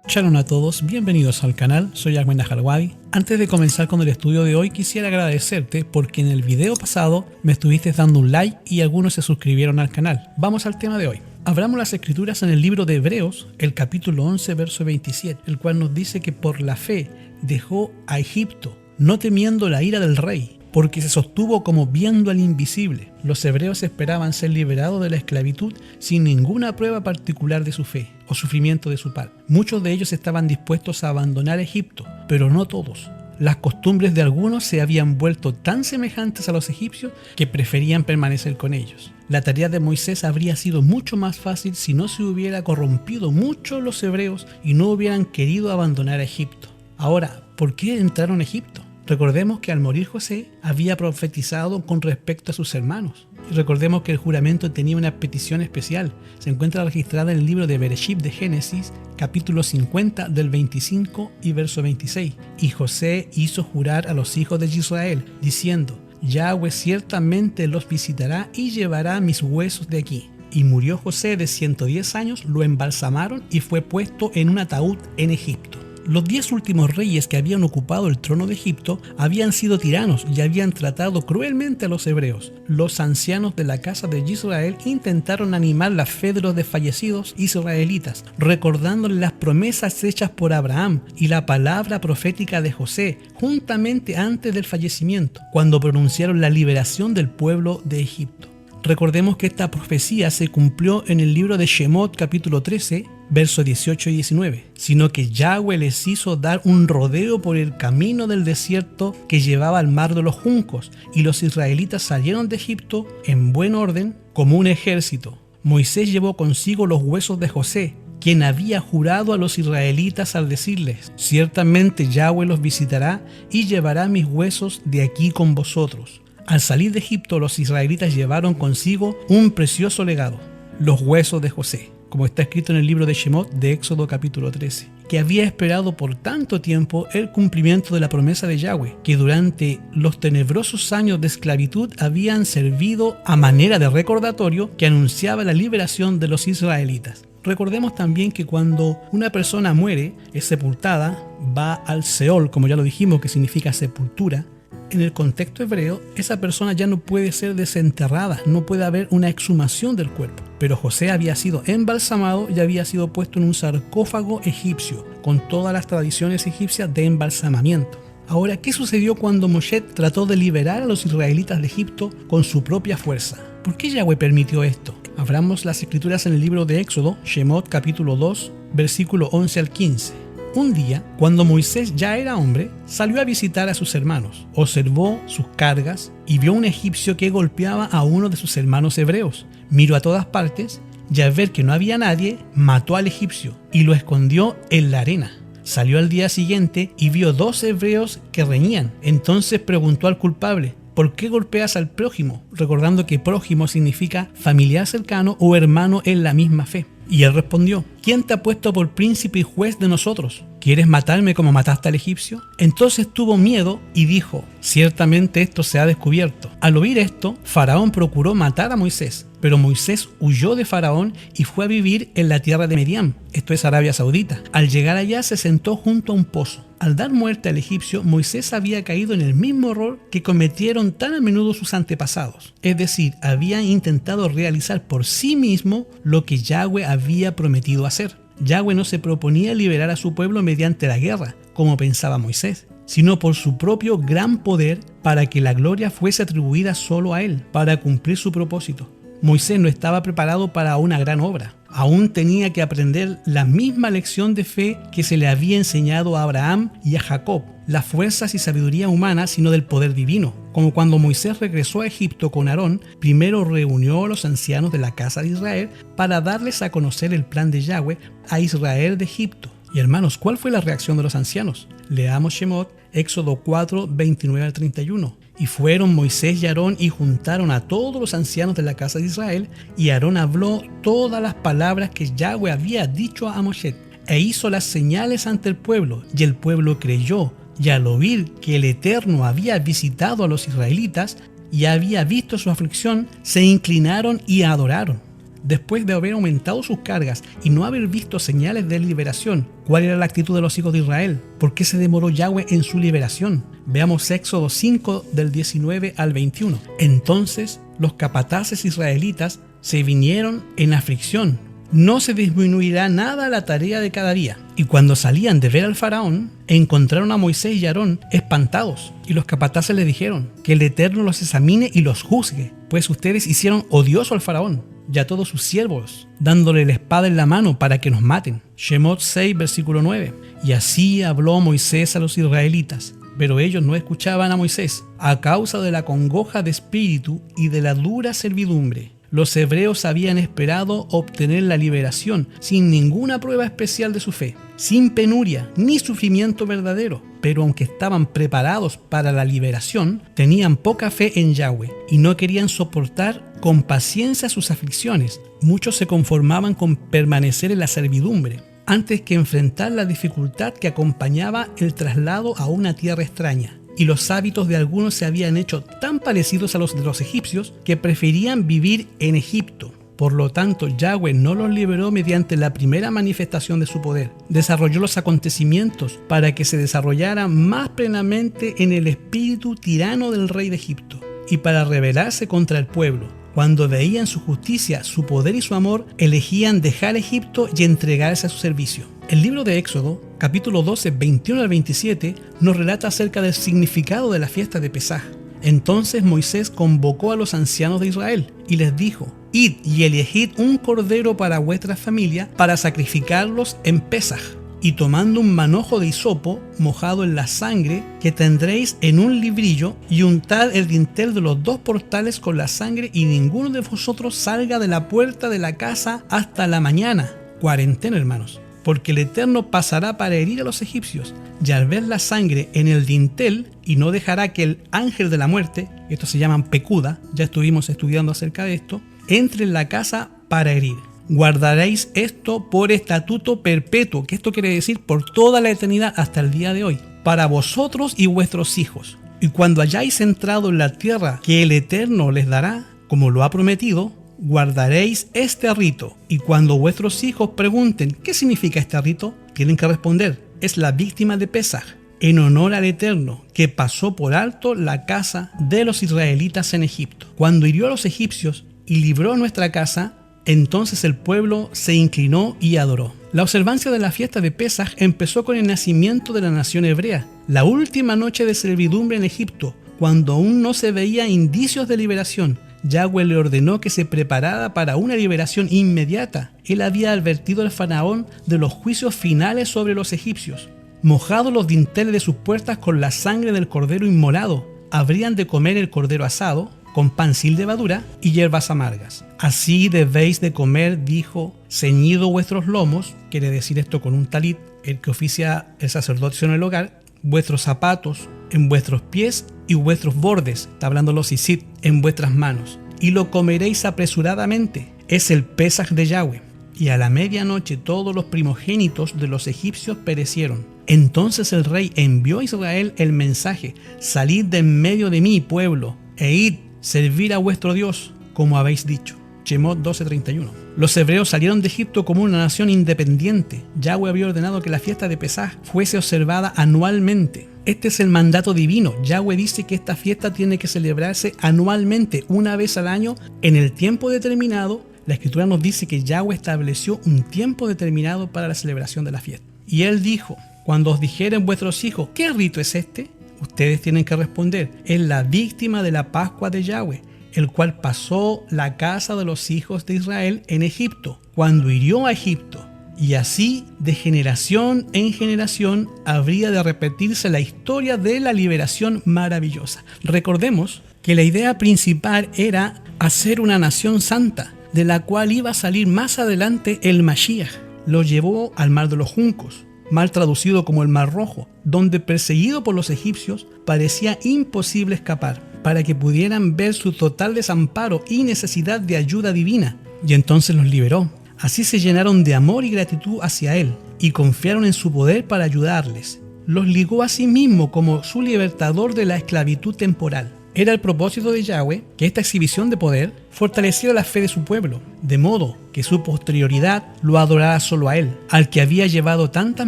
Shalom a todos, bienvenidos al canal, soy Ahmed Najarwabi. Antes de comenzar con el estudio de hoy, quisiera agradecerte porque en el video pasado me estuviste dando un like y algunos se suscribieron al canal. Vamos al tema de hoy. Abramos las escrituras en el libro de Hebreos, el capítulo 11, verso 27, el cual nos dice que por la fe dejó a Egipto, no temiendo la ira del rey, porque se sostuvo como viendo al invisible. Los hebreos esperaban ser liberados de la esclavitud sin ninguna prueba particular de su fe o sufrimiento de su parte. Muchos de ellos estaban dispuestos a abandonar Egipto, pero no todos. Las costumbres de algunos se habían vuelto tan semejantes a los egipcios que preferían permanecer con ellos. La tarea de Moisés habría sido mucho más fácil si no se hubiera corrompido mucho los hebreos y no hubieran querido abandonar a Egipto. Ahora, ¿por qué entraron a Egipto? Recordemos que al morir José había profetizado con respecto a sus hermanos. Y recordemos que el juramento tenía una petición especial. Se encuentra registrada en el libro de Bereshit de Génesis, capítulo 50 del 25 y verso 26. Y José hizo jurar a los hijos de Israel, diciendo: Yahweh ciertamente los visitará y llevará mis huesos de aquí. Y murió José de 110 años, lo embalsamaron y fue puesto en un ataúd en Egipto. Los 10 últimos reyes que habían ocupado el trono de Egipto habían sido tiranos y habían tratado cruelmente a los hebreos. Los ancianos de la casa de Israel intentaron animar la fe de los desfallecidos israelitas, recordándoles las promesas hechas por Abraham y la palabra profética de José, juntamente antes del fallecimiento, cuando pronunciaron la liberación del pueblo de Egipto. Recordemos que esta profecía se cumplió en el libro de Shemot capítulo 13, versos 18 y 19, sino que Yahweh les hizo dar un rodeo por el camino del desierto que llevaba al mar de los juncos, y los israelitas salieron de Egipto en buen orden como un ejército. Moisés llevó consigo los huesos de José, quien había jurado a los israelitas al decirles: ciertamente Yahweh los visitará y llevará mis huesos de aquí con vosotros. Al salir de Egipto, los israelitas llevaron consigo un precioso legado, los huesos de José, como está escrito en el libro de Shemot de Éxodo capítulo 13, que había esperado por tanto tiempo el cumplimiento de la promesa de Yahweh, que durante los tenebrosos años de esclavitud habían servido a manera de recordatorio que anunciaba la liberación de los israelitas. Recordemos también que cuando una persona muere, es sepultada, va al Seol, como ya lo dijimos, que significa sepultura. En el contexto hebreo, esa persona ya no puede ser desenterrada, no puede haber una exhumación del cuerpo. Pero José había sido embalsamado y había sido puesto en un sarcófago egipcio, con todas las tradiciones egipcias de embalsamamiento. Ahora, ¿qué sucedió cuando Moshe trató de liberar a los israelitas de Egipto con su propia fuerza? ¿Por qué Yahweh permitió esto? Abramos las escrituras en el libro de Éxodo, Shemot capítulo 2, versículo 11 al 15. Un día, cuando Moisés ya era hombre, salió a visitar a sus hermanos, observó sus cargas y vio un egipcio que golpeaba a uno de sus hermanos hebreos. Miró a todas partes y al ver que no había nadie, mató al egipcio y lo escondió en la arena. Salió al día siguiente y vio 2 hebreos que reñían. Entonces preguntó al culpable: ¿por qué golpeas al prójimo? Recordando que prójimo significa familiar cercano o hermano en la misma fe. Y él respondió: ¿quién te ha puesto por príncipe y juez de nosotros? ¿Quieres matarme como mataste al egipcio? Entonces tuvo miedo y dijo: ciertamente esto se ha descubierto. Al oír esto, Faraón procuró matar a Moisés, pero Moisés huyó de Faraón y fue a vivir en la tierra de Midian, esto es Arabia Saudita. Al llegar allá se sentó junto a un pozo. Al dar muerte al egipcio, Moisés había caído en el mismo error que cometieron tan a menudo sus antepasados. Es decir, había intentado realizar por sí mismo lo que Yahweh había prometido hacer. Yahweh no se proponía liberar a su pueblo mediante la guerra, como pensaba Moisés, sino por su propio gran poder, para que la gloria fuese atribuida solo a él, para cumplir su propósito. Moisés no estaba preparado para una gran obra. Aún tenía que aprender la misma lección de fe que se le había enseñado a Abraham y a Jacob, las fuerzas y sabiduría humana, sino del poder divino. Como cuando Moisés regresó a Egipto con Aarón, primero reunió a los ancianos de la casa de Israel para darles a conocer el plan de Yahweh a Israel de Egipto. Y hermanos, ¿cuál fue la reacción de los ancianos? Leamos Shemot, Éxodo 4, 29 al 31. Y fueron Moisés y Aarón y juntaron a todos los ancianos de la casa de Israel, y Aarón habló todas las palabras que Yahweh había dicho a Moshe, e hizo las señales ante el pueblo, y el pueblo creyó, y al oír que el Eterno había visitado a los israelitas y había visto su aflicción, se inclinaron y adoraron. después de haber aumentado sus cargas y no haber visto señales de liberación. ¿Cuál era la actitud de los hijos de Israel? ¿Por qué se demoró Yahweh en su liberación? Veamos Éxodo 5 del 19 al 21. Entonces los capataces israelitas se vinieron en aflicción. No se disminuirá nada la tarea de cada día. Y cuando salían de ver al faraón, encontraron a Moisés y Aarón espantados. Y los capataces les dijeron que el Eterno los examine y los juzgue, pues ustedes hicieron odioso al faraón y a todos sus siervos, dándole la espada en la mano para que nos maten. Shemot 6, versículo 9. Y así habló Moisés a los israelitas, pero ellos no escuchaban a Moisés, a causa de la congoja de espíritu y de la dura servidumbre. Los hebreos habían esperado obtener la liberación sin ninguna prueba especial de su fe, sin penuria ni sufrimiento verdadero. Pero aunque estaban preparados para la liberación, tenían poca fe en Yahweh y no querían soportar con paciencia sus aflicciones. Muchos se conformaban con permanecer en la servidumbre antes que enfrentar la dificultad que acompañaba el traslado a una tierra extraña. Y los hábitos de algunos se habían hecho tan parecidos a los de los egipcios que preferían vivir en Egipto. Por lo tanto, Yahweh no los liberó mediante la primera manifestación de su poder. Desarrolló los acontecimientos para que se desarrollaran más plenamente en el espíritu tirano del rey de Egipto y para rebelarse contra el pueblo. Cuando veían su justicia, su poder y su amor, elegían dejar Egipto y entregarse a su servicio. El libro de Éxodo, capítulo 12, 21 al 27, nos relata acerca del significado de la fiesta de Pesaj. Entonces Moisés convocó a los ancianos de Israel y les dijo: Id y elegid un cordero para vuestra familia para sacrificarlos en Pesaj. Y tomando un manojo de hisopo mojado en la sangre que tendréis en un librillo, y untad el dintel de los 2 portales con la sangre, y ninguno de vosotros salga de la puerta de la casa hasta la mañana. Cuarentena, hermanos. Porque el Eterno pasará para herir a los egipcios, y al ver la sangre en el dintel, y no dejará que el ángel de la muerte, esto se llaman pecuda, ya estuvimos estudiando acerca de esto, entre en la casa para herir. Guardaréis esto por estatuto perpetuo, que esto quiere decir por toda la eternidad hasta el día de hoy, para vosotros y vuestros hijos. Y cuando hayáis entrado en la tierra que el Eterno les dará, como lo ha prometido, guardaréis este rito. Y cuando vuestros hijos pregunten ¿qué significa este rito?, tienen que responder: es la víctima de Pesaj, en honor al Eterno, que pasó por alto la casa de los israelitas en Egipto. Cuando hirió a los egipcios y libró nuestra casa, entonces el pueblo se inclinó y adoró. La observancia de la fiesta de Pesaj empezó con el nacimiento de la nación hebrea, la última noche de servidumbre en Egipto, cuando aún no se veían indicios de liberación. Yahweh le ordenó que se preparara para una liberación inmediata. Él había advertido al faraón de los juicios finales sobre los egipcios. Mojados los dinteles de sus puertas con la sangre del cordero inmolado, habrían de comer el cordero asado, con pan sin levadura y hierbas amargas. Así debéis de comer, dijo, ceñido vuestros lomos, quiere decir esto con un talit, el que oficia el sacerdocio en el hogar, vuestros zapatos en vuestros pies y vuestros bordes, está hablando los isit, en vuestras manos, y lo comeréis apresuradamente. Es el Pesaj de Yahweh. Y a la medianoche todos los primogénitos de los egipcios perecieron. Entonces el rey envió a Israel el mensaje: salid de en medio de mí, pueblo, e id, servir a vuestro Dios, como habéis dicho. Shemot 12:31. Los hebreos salieron de Egipto como una nación independiente. Yahweh había ordenado que la fiesta de Pesaj fuese observada anualmente. Este es el mandato divino. Yahweh dice que esta fiesta tiene que celebrarse anualmente, una vez al año, en el tiempo determinado. La Escritura nos dice que Yahweh estableció un tiempo determinado para la celebración de la fiesta. Y Él dijo: cuando os dijeren vuestros hijos, ¿qué rito es este?, ustedes tienen que responder: es la víctima de la Pascua de Yahweh, el cual pasó la casa de los hijos de Israel en Egipto, cuando hirió a Egipto. Y así, de generación en generación, habría de repetirse la historia de la liberación maravillosa. Recordemos que la idea principal era hacer una nación santa, de la cual iba a salir más adelante el Mashiach. Lo llevó al mar de los juncos, mal traducido como el Mar Rojo, donde, perseguido por los egipcios, parecía imposible escapar, para que pudieran ver su total desamparo y necesidad de ayuda divina, y entonces los liberó. Así se llenaron de amor y gratitud hacia Él, y confiaron en su poder para ayudarles. Los ligó a sí mismo como su libertador de la esclavitud temporal. Era el propósito de Yahweh que esta exhibición de poder fortaleciera la fe de su pueblo, de modo que su posterioridad lo adorara solo a él, al que había llevado tantas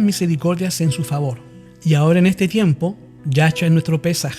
misericordias en su favor. Y ahora en este tiempo, Yahshua es nuestro Pesaj.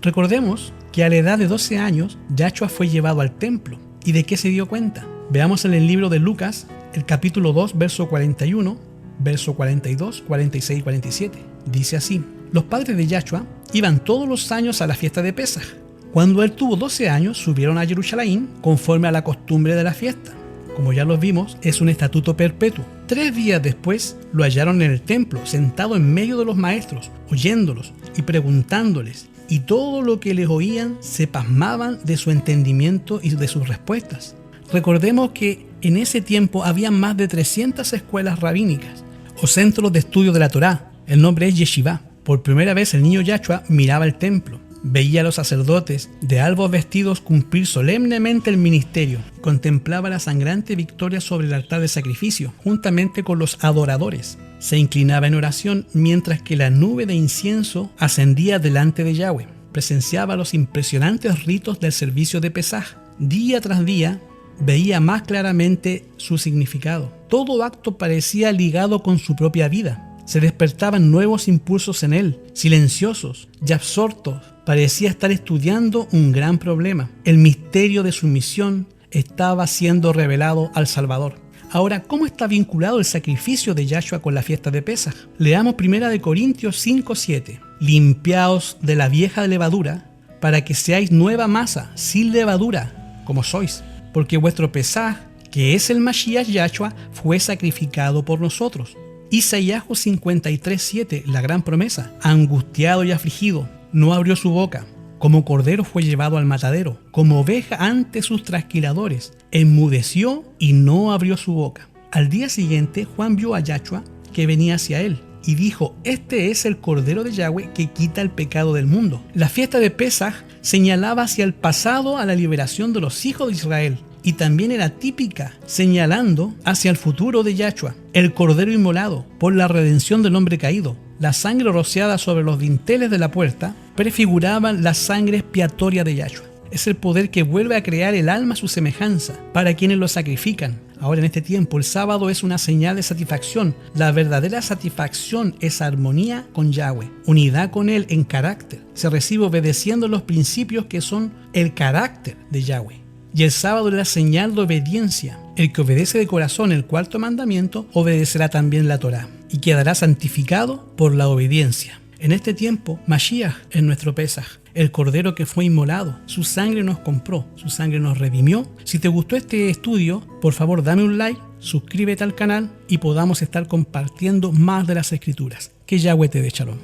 Recordemos que a la edad de 12 años, Yahshua fue llevado al templo. ¿Y de qué se dio cuenta? Veamos en el libro de Lucas, el capítulo 2, verso 41, verso 42, 46 y 47. Dice así: los padres de Yahshua iban todos los años a la fiesta de Pesaj. Cuando él tuvo 12 años, subieron a Jerusalén conforme a la costumbre de la fiesta. Como ya lo vimos, es un estatuto perpetuo. 3 días después, lo hallaron en el templo, sentado en medio de los maestros, oyéndolos y preguntándoles. Y todo lo que les oían se pasmaban de su entendimiento y de sus respuestas. Recordemos que en ese tiempo había más de 300 escuelas rabínicas o centros de estudio de la Torá. El nombre es Yeshivá. Por primera vez el niño Yahshua miraba el templo. Veía a los sacerdotes de albos vestidos cumplir solemnemente el ministerio. Contemplaba la sangrante victoria sobre el altar de sacrificio, juntamente con los adoradores. Se inclinaba en oración mientras que la nube de incienso ascendía delante de Yahweh. Presenciaba los impresionantes ritos del servicio de Pesaj. Día tras día veía más claramente su significado. Todo acto parecía ligado con su propia vida. Se despertaban nuevos impulsos en él, silenciosos y absortos. Parecía estar estudiando un gran problema. El misterio de su misión estaba siendo revelado al Salvador. Ahora, ¿cómo está vinculado el sacrificio de Yahshua con la fiesta de Pesaj? Leamos 1 Corintios 5:7. Limpiaos de la vieja levadura, para que seáis nueva masa, sin levadura, como sois. Porque vuestro Pesaj, que es el Mashiach Yahshua, fue sacrificado por nosotros. Isaías 53:7, la gran promesa. Angustiado y afligido, no abrió su boca. Como cordero fue llevado al matadero, como oveja ante sus trasquiladores. Enmudeció y no abrió su boca. Al día siguiente, Juan vio a Yahshua que venía hacia él y dijo: este es el Cordero de Yahweh que quita el pecado del mundo. La fiesta de Pesaj señalaba hacia el pasado a la liberación de los hijos de Israel. Y también era típica, señalando hacia el futuro de Yahshua, el Cordero inmolado por la redención del hombre caído. La sangre rociada sobre los dinteles de la puerta prefiguraba la sangre expiatoria de Yahshua. Es el poder que vuelve a crear el alma a su semejanza para quienes lo sacrifican. Ahora en este tiempo el sábado es una señal de satisfacción. La verdadera satisfacción es armonía con Yahweh, unidad con Él en carácter. Se recibe obedeciendo los principios que son el carácter de Yahweh. Y el sábado es la señal de obediencia. El que obedece de corazón el cuarto mandamiento, obedecerá también la Torá y quedará santificado por la obediencia. En este tiempo, Mashiach es nuestro Pesaj, el Cordero que fue inmolado. Su sangre nos compró, su sangre nos redimió. Si te gustó este estudio, por favor dame un like, suscríbete al canal y podamos estar compartiendo más de las Escrituras. Que Yahweh te dé shalom.